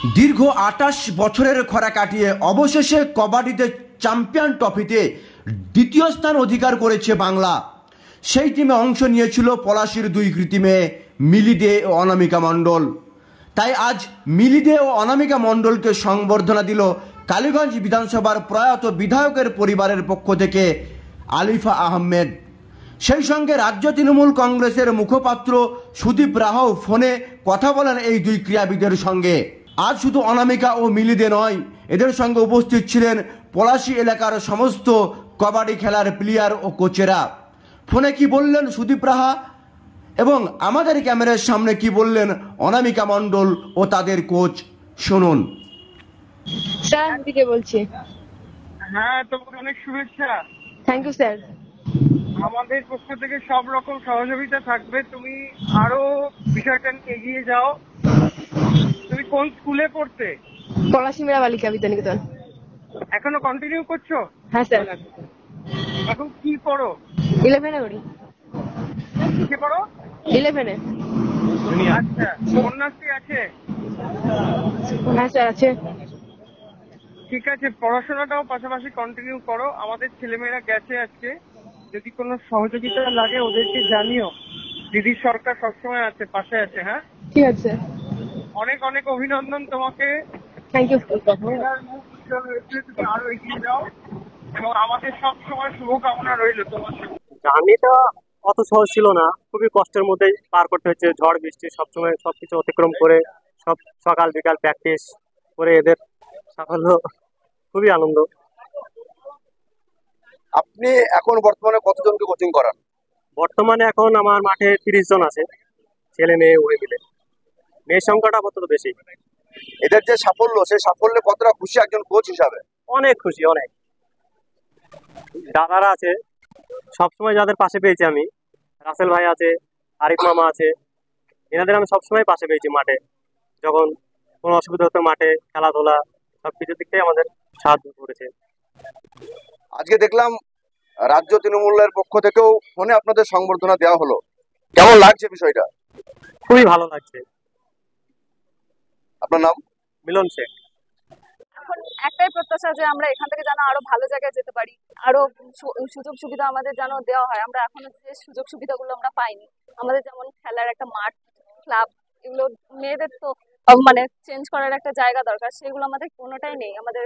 দীর্ঘ ২৮ বছরের খরা কাটিয়ে অবশেষে কবাডিতে চ্যাম্পিয়ন ট্রফিতে দ্বিতীয় স্থান অধিকার করেছে বাংলা। সেই টিমে অংশ নিয়েছিল পলাশীর দুই কৃতী মেয়ে মিলি দে ও অনামিকা মণ্ডল। তাই আজ মিলি দে ও অনামিকা মণ্ডলকে সংবর্ধনা দিল কালীগঞ্জ বিধানসভার প্রয়াত বিধায়কের পরিবারের পক্ষ থেকে আলিফা আহমেদ। সেই সঙ্গে রাজ্য তৃণমূল কংগ্রেসের মুখপাত্র সুদীপ রাহও ফোনে কথা বলেন এই দুই ক্রীড়াবিদের সঙ্গে। আজ শুধু অনামিকা ও মিলি দে নয়, এদের সঙ্গে উপস্থিত ছিলেন পলাশী এলাকার সমস্ত কবাডি খেলার প্লেয়ার ও কোচেরা। ফোনে কি বললেন সুদীপ রাহা এবং আমাদের ক্যামেরার সামনে কি বললেন অনামিকা মণ্ডল ও তাদের কোচ, শুনুন। স্যার দিকে বলছি। হ্যাঁ, তোমাকে অনেক শুভেচ্ছা। Thank you sir. আমাদের পক্ষ থেকে সব রকম সহযোগিতা থাকবে, তুমি আরো বিষয়টা নিয়ে এগিয়ে যাও। তুমি কোন স্কুলে পড়তে? পলাশী মেরা বালিকা বিদ্যানিকেতন। এখনো কন্টিনিউ করছো? হ্যাঁ স্যার। এখন কি পড়ো? 11-এ করি। কিসে পড়ো? 11-এ। আচ্ছা, কন্যাশ্রী আছে? হ্যাঁ স্যার আছে। ঠিক আছে, পড়াশোনাটাও পাশাপাশি কন্টিনিউ করো। আমাদের ছেলেমেয়েরা গেছে আজকে, যদি কোনো সহযোগিতা লাগে ওদেরকে জানিও। দিদির সরকার সবসময় আছে, পাশে আছে। হ্যাঁ, ঠিক আছে। অনেক অনেক অভিনন্দন তোমাকে। Thank you. মহিলার মুখ উজ্জ্বল হয়েছে, তুমি আরো এগিয়ে যাও এবং আমাদের সব সময় শুভকামনা রইল তোমার সাথে। জার্নিটা অত সহজ ছিল না, খুবই কষ্টের মধ্যে পার করতে হচ্ছে। ঝড় বৃষ্টি সবসময় সবকিছু অতিক্রম করে সব সকাল বিকাল প্র্যাকটিস করে এদের সাফল্য খুবই আনন্দ। আপনি এখন বর্তমানে কতজনকে কোচিং করান? বর্তমানে এখন আমার মাঠে 30 জন আছে, ছেলে মেয়ে উভয় মিলে। মেয়ের সংখ্যাটা আপাতত বেশি। এদের যে সাফল্য, সেই সাফল্যে কতটা খুশি একজন কোচ হিসাবে? অনেক খুশি, অনেক। দাদারা আছে সবসময়, যাদের পাশে পেয়েছি আমি, রাসেল ভাই আছে, আরিফ মামা আছে, এনাদের আমি সবসময় পাশে পেয়েছি মাঠে। যখন কোনো অসুবিধা হতো মাঠে খেলাধুলা সবকিছু দিক থেকে আমাদের সাহায্য করেছে। আজকে দেখলাম রাজ্য তৃণমূলের পক্ষ থেকেও ফোনে আপনাদের সংবর্ধনা দেওয়া হলো, কেমন লাগছে বিষয়টা? খুবই ভালো লাগছে। আপনার নাম? মিলন শেখ। এখন একটাই প্রত্যাশা যে আমরা এখান থেকে যেন আরো ভালো জায়গায় যেতে পারি, আরো সুযোগ সুবিধা আমাদের যেন দেওয়া হয়। আমরা এখনো যে সুযোগ সুবিধাগুলো আমরা পাইনি, আমাদের যেমন খেলার একটা মাঠ, ক্লাব, এগুলো মেয়েদের তো মানে চেঞ্জ করার একটা জায়গা দরকার, সেগুলো আমাদের কোনোটাই নেই। আমাদের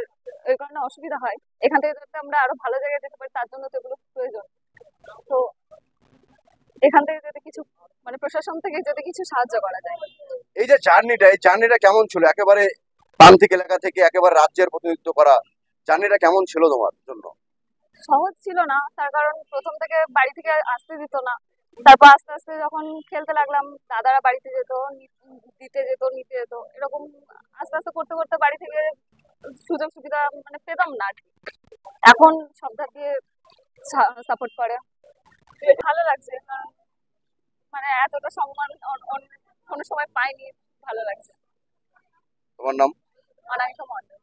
ওই কারণে অসুবিধা হয়। এখান থেকে যাতে আমরা আরো ভালো জায়গায় যেতে পারি, তার জন্য তো এগুলো প্রয়োজন। তো এখান থেকে যদি কিছু মানে প্রশাসন থেকে যদি কিছু সাহায্য করা যায়। এই যে জার্নিটা, এই জার্নিটা কেমন ছিল? একেবারে প্রান্তিক এলাকা থেকে একেবারে রাজ্যের প্রতিনিধিত্ব করা, জার্নিটা কেমন ছিল তোমার জন্য? সহজ ছিল না, তার কারণ প্রথম থেকে বাড়ি থেকে আসতে দিত না। তারপর আস্তে আস্তে যখন খেলতে লাগলাম, দাদারা বাড়িতে যেত, দিতে যেত, নিতে যেত, এরকম আস্তে আস্তে করতে করতে বাড়ি থেকে সুযোগ সুবিধা মানে পেতাম না। এখন সব ধার দিয়ে সাপোর্ট করে, ভালো লাগছে। কারণ মানে এতটা সম্মান কোনো সময় পাইনি, ভালো লাগছে। তোমার নাম? অনামিকা মণ্ডল।